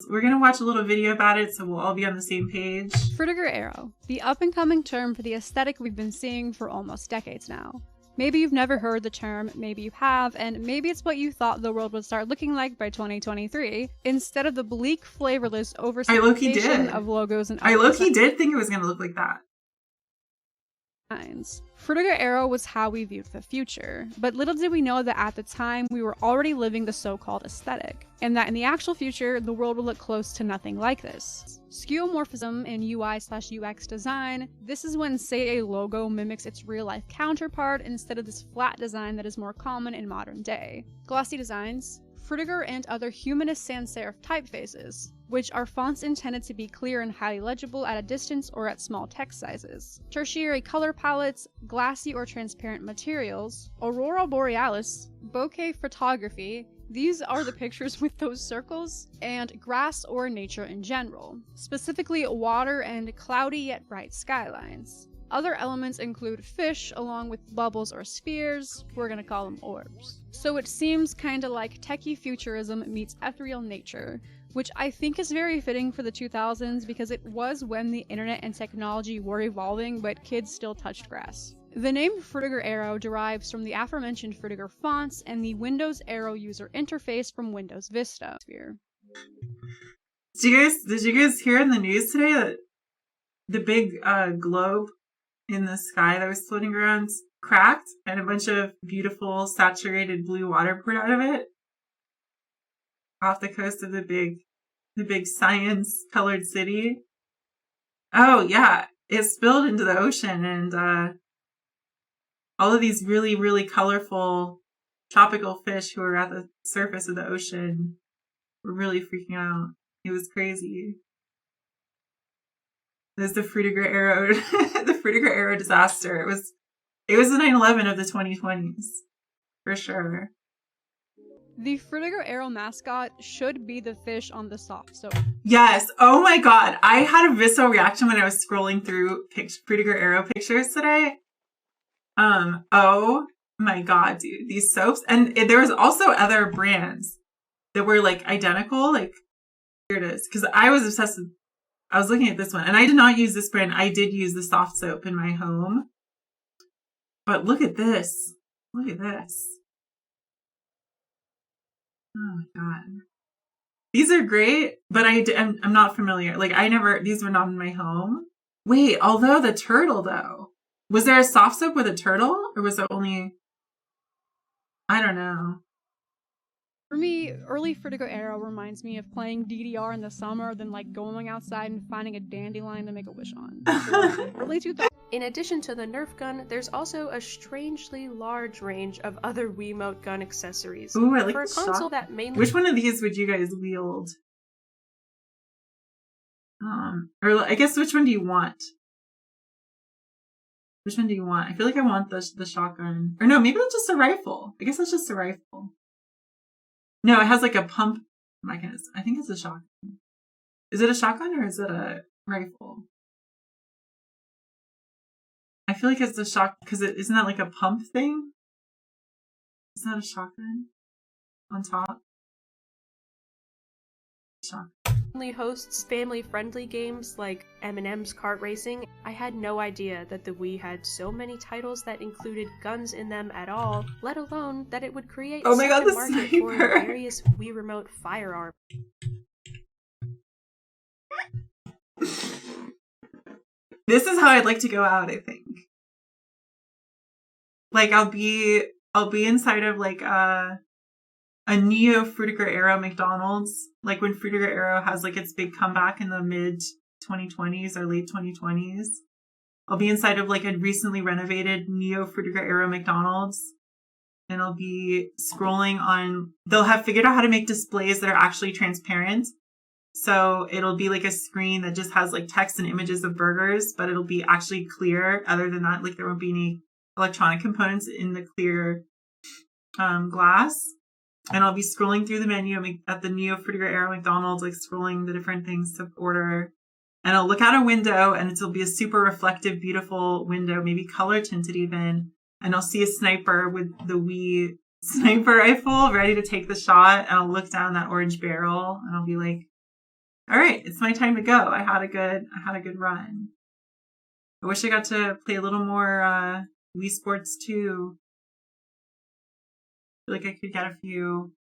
We're going to watch a little video about it so we'll all be on the same page. Frutiger Aero, the up-and-coming term for the aesthetic we've been seeing for almost decades now. Maybe you've never heard the term, maybe you have, and maybe it's what you thought the world would start looking like by 2023, instead of the bleak, flavorless oversimplification of logos and I low-key did think it was going to look like that. Frutiger Aero was how we viewed the future, but little did we know that at the time we were already living the so-called aesthetic, and that in the actual future the world would look close to nothing like this. Skeuomorphism in UI/UX design, this is when, say, a logo mimics its real-life counterpart instead of this flat design that is more common in modern day. Glossy designs, Frutiger and other humanist sans serif typefaces, which are fonts intended to be clear and highly legible at a distance or at small text sizes. Tertiary color palettes, glassy or transparent materials, aurora borealis, bokeh photography, these are the pictures with those circles, and grass or nature in general, specifically water and cloudy yet bright skylines. Other elements include fish along with bubbles or spheres, we're gonna call them orbs. So it seems kinda like techie futurism meets ethereal nature, which I think is very fitting for the 2000s because it was when the internet and technology were evolving but kids still touched grass. The name Frutiger Aero derives from the aforementioned Frutiger fonts and the Windows Aero user interface from Windows Vista. Did you guys hear in the news today that the big globe in the sky that was floating around cracked and a bunch of beautiful saturated blue water poured out of it off the coast of the big science colored city? Oh yeah, it spilled into the ocean, and all of these really, really colorful tropical fish who were at the surface of the ocean were really freaking out. It was crazy. There's the Frutiger Aero, the Frutiger Aero disaster. It was the 9/11 of the 2020s, for sure. The Frutiger Aero mascot should be the fish on the soft soap. Yes. Oh my god. I had a visceral reaction when I was scrolling through Frutiger Aero pictures today. Oh my god, dude. These soaps. And there was also other brands that were like identical. Like, here it is. Because I was obsessed with, I was looking at this one. And I did not use this brand. I did use the soft soap in my home. But look at this. Look at this. Oh my god. These are great, but I'm not familiar. Like, these were not in my home. Wait, although the turtle though. Was there a soft soap with a turtle? Or was it only, I don't know. For me, early Frutiger Aero reminds me of playing DDR in the summer, then like going outside and finding a dandelion to make a wish on. Early 2000s. In addition to the Nerf gun, there's also a strangely large range of other Wiimote gun accessories. Ooh, I like for a console that mainly. Which one of these would you guys wield? Or I guess which one do you want? Which one do you want? I feel like I want the shotgun. Or no, maybe that's just a rifle. I guess that's just a rifle. No, it has like a pump mechanism. I think it's a shotgun. Is it a shotgun or is it a rifle? I feel like it's a shotgun because isn't that like a pump thing? Is that a shotgun on top? Shotgun. Only hosts family-friendly games like M&M's Kart Racing. I had no idea that the Wii had so many titles that included guns in them at all, let alone that it would create oh my god, the market sniper. for various Wii Remote firearms. This is how I'd like to go out, I think. Like I'll be inside of like a Neo Frutiger Aero McDonald's, like when Frutiger Aero has like its big comeback in the mid 2020s or late 2020s. I'll be inside of like a recently renovated Neo Frutiger Aero McDonald's, and I'll be scrolling on. They'll have figured out how to make displays that are actually transparent. So it'll be like a screen that just has like text and images of burgers, but it'll be actually clear. Other than that, like there won't be any electronic components in the clear glass. And I'll be scrolling through the menu at the Neo Frutiger Aero McDonald's, like scrolling the different things to order. And I'll look out a window, and it'll be a super reflective, beautiful window, maybe color tinted even. And I'll see a sniper with the Wii sniper rifle ready to take the shot. And I'll look down that orange barrel, and I'll be like, All right, it's my time to go. I had a good run. I wish I got to play a little more Wii Sports 2. I feel like I could get a few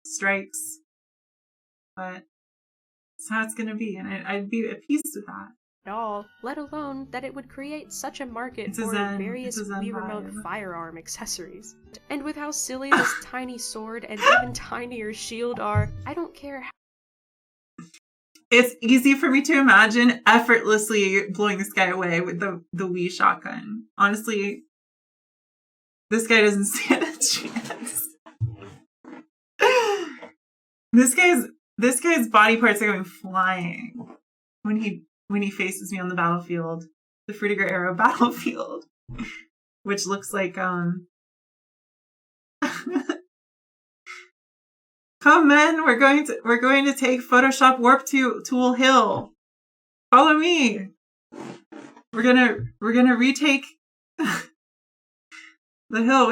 strikes, but that's how it's gonna be, and I'd be at peace with that. At all, let alone that it would create such a market It's a for zen various Wii Remote vibe. firearm accessories. And with how silly this tiny sword and even tinier shield are, I don't care how It's easy for me to imagine effortlessly blowing this guy away with the Wii shotgun. Honestly, this guy doesn't stand a chance. This guy's body parts are going flying when he faces me on the battlefield, the Frutiger Aero battlefield, which looks like Come men, we're going to take Photoshop Warp Tool Hill. Follow me. We're gonna retake the hill,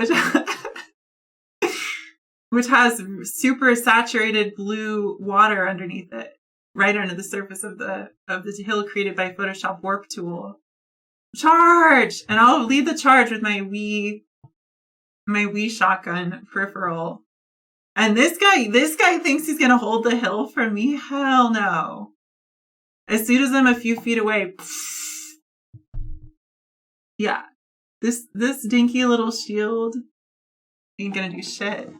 which has super saturated blue water underneath it, right under the surface of the hill created by Photoshop Warp Tool. Charge! And I'll lead the charge with my Wii shotgun peripheral. And this guy thinks he's gonna hold the hill from me? Hell no. As soon as I'm a few feet away, yeah. This dinky little shield ain't gonna do shit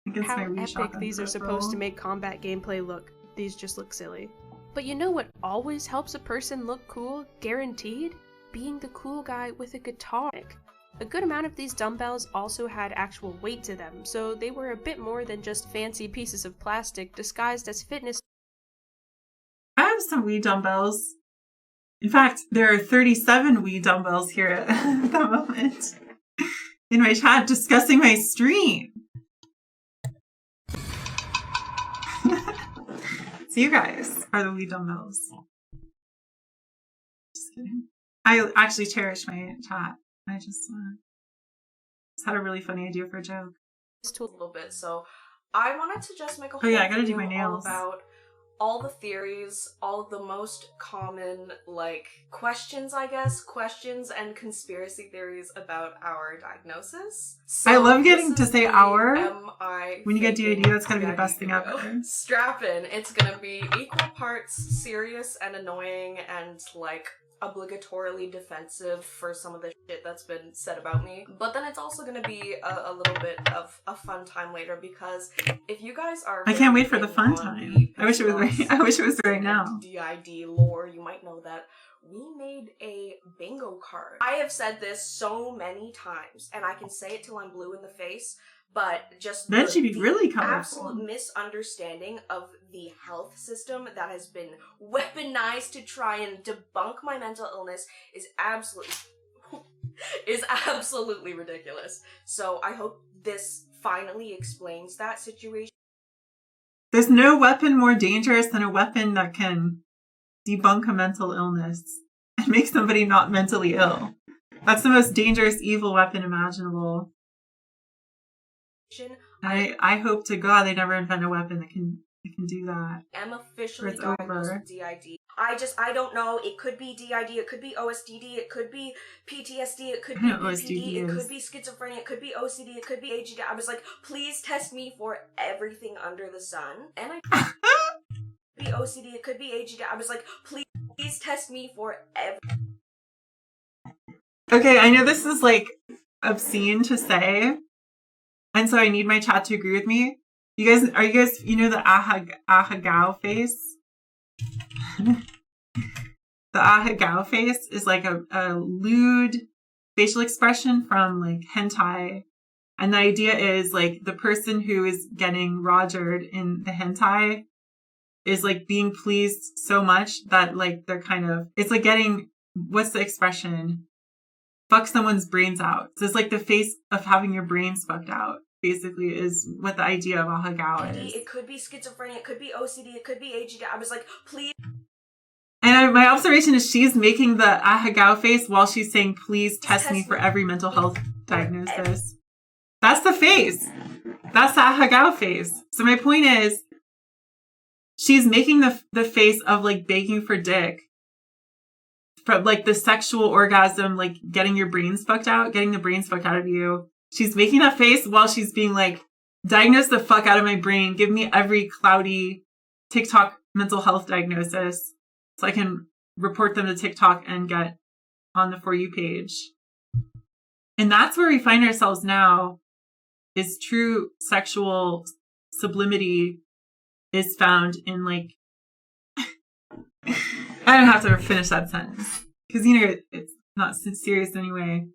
against my Wii shotgun. How epic these are supposed to make combat gameplay look. These just look silly. But you know what always helps a person look cool, guaranteed? Being the cool guy with a guitar. A good amount of these dumbbells also had actual weight to them, so they were a bit more than just fancy pieces of plastic disguised as fitness. I have some Wii dumbbells. In fact, there are 37 Wii dumbbells here at the moment in my chat discussing my stream. So you guys are the Wii dumbbells. Just kidding. I actually cherish my chat. I just had a really funny idea for a joke. A little bit, so I wanted to just make a whole I gotta do video my nails. all about all the theories, all of the most common, like, questions, I guess, questions and conspiracy theories about our diagnosis. So I love getting to say the our. MI When you get faking DID, that's gotta be the DID best thing video. ever. Strap in. It's gonna be equal parts serious and annoying and, like, obligatorily defensive for some of the shit that's been said about me, but then it's also gonna be a little bit of a fun time later, because if you guys are I can't wait for the fun time. I wish it was right now. DID lore, you might know that we made a bingo card. I have said this so many times, and I can say it till I'm blue in the face, but just Then she'd be really colorful. Absolute misunderstanding of the health system that has been weaponized to try and debunk my mental illness is absolutely ridiculous. So I hope this finally explains that situation. There's no weapon more dangerous than a weapon that can debunk a mental illness and make somebody not mentally ill. That's the most dangerous evil weapon imaginable. I hope to God they never invent a weapon that can do that. I'm officially It's diagnosed over. with DID. I don't know. It could be DID, it could be OSDD, it could be PTSD, it could be I know BPD, OSDD it is. could be schizophrenia, it could be OCD, it could be ADD. I was like, please test me for everything under the sun. And I be OCD, it could be ADD. I was like, please test me for Okay, I know this is like obscene to say, and so I need my chat to agree with me. You guys, you know the ahagao face? The ahagao face is like a lewd facial expression from like hentai. And the idea is like the person who is getting rogered in the hentai is like being pleased so much that like they're kind of, it's like getting, what's the expression? Fuck someone's brains out. So it's like the face of having your brains fucked out, basically, is what the idea of ahagao is. It could be schizophrenia, it could be OCD, it could be ADD. I was like, please. And my observation is she's making the ahagao face while she's saying, please test me for every mental health diagnosis. That's the face. That's the ahagao face. So my point is, she's making the face of like begging for dick. From like the sexual orgasm, like getting your brains fucked out, getting the brains fucked out of you. She's making that face while she's being like, diagnose the fuck out of my brain. Give me every cloudy TikTok mental health diagnosis so I can report them to TikTok and get on the For You page. And that's where we find ourselves now, is true sexual sublimity is found in like, I don't have to finish that sentence because, you know, it's not serious anyway,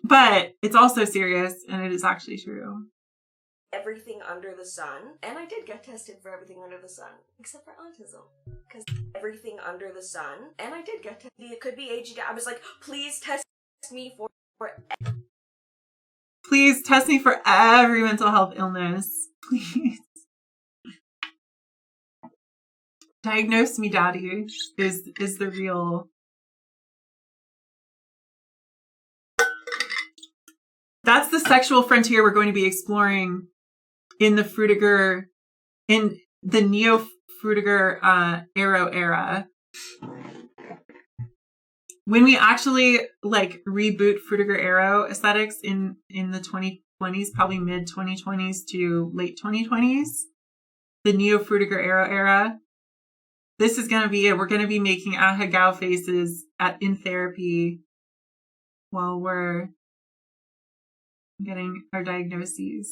but it's also serious and it is actually true. Everything under the sun, and I did get tested for everything under the sun, except for autism, because everything under the sun, and I did get tested. It could be ADD. I was like, please test me for Please test me for every mental health illness, please. Diagnose me, daddy, is the real. That's the sexual frontier we're going to be exploring in the Neo Frutiger Aero era. When we actually like reboot Frutiger Aero aesthetics in the 2020s, probably mid 2020s to late 2020s, the Neo Frutiger Aero era. This is going to be it. We're going to be making ahagao faces in therapy while we're getting our diagnoses.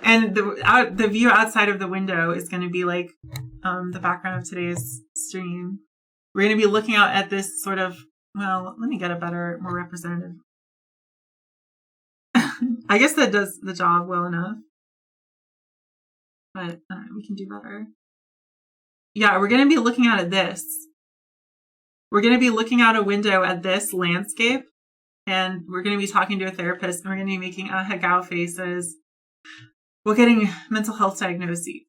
And the view outside of the window is going to be like the background of today's stream. We're going to be looking out at this sort of, well, let me get a better, more representative. I guess that does the job well enough. But we can do better. Yeah, we're going to be looking out at this. We're going to be looking out a window at this landscape. And we're going to be talking to a therapist. And we're going to be making ahagao faces. We're getting mental health diagnoses.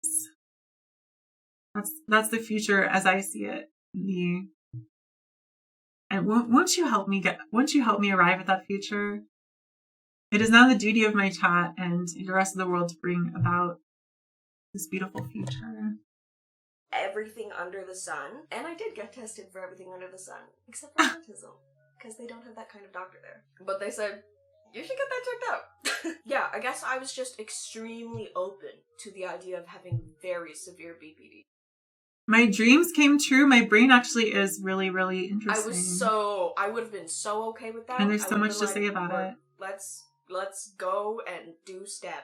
That's the future as I see it. And won't you help me arrive at that future? It is now the duty of my chat and the rest of the world to bring about this beautiful future. Everything under the sun, and I did get tested for everything under the sun, except for autism, because they don't have that kind of doctor there. But they said, you should get that checked out. Yeah, I guess I was just extremely open to the idea of having very severe BPD. My dreams came true. My brain actually is really, really interesting. I would have been so okay with that. And there's so much to say about it. Let's go and do steps.